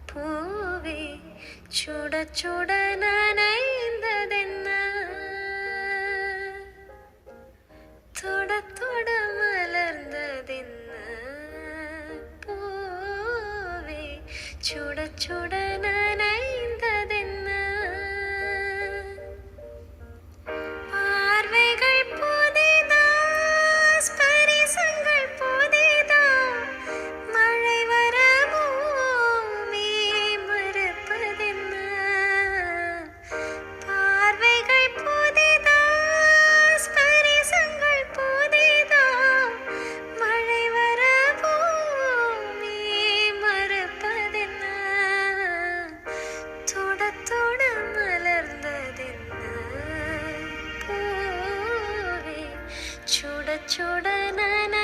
பூவே சுட சுட நனைந்ததென்ன தொட தொட மலர்ந்ததென்ன பூவே சுட சுட நனைந்ததென்ன பார்வைகள் புதிதா ஸ்பரிசங்கள் புதிதா மழை வர பூமி மறப்பதென்ன பார்வைகள் புதிதா ஸ்பரிசங்கள் புதிதா மழை வர பூமி மறப்பதென்ன தொட தொட மலர்ந்ததென்ன பூவே சுட சுட நன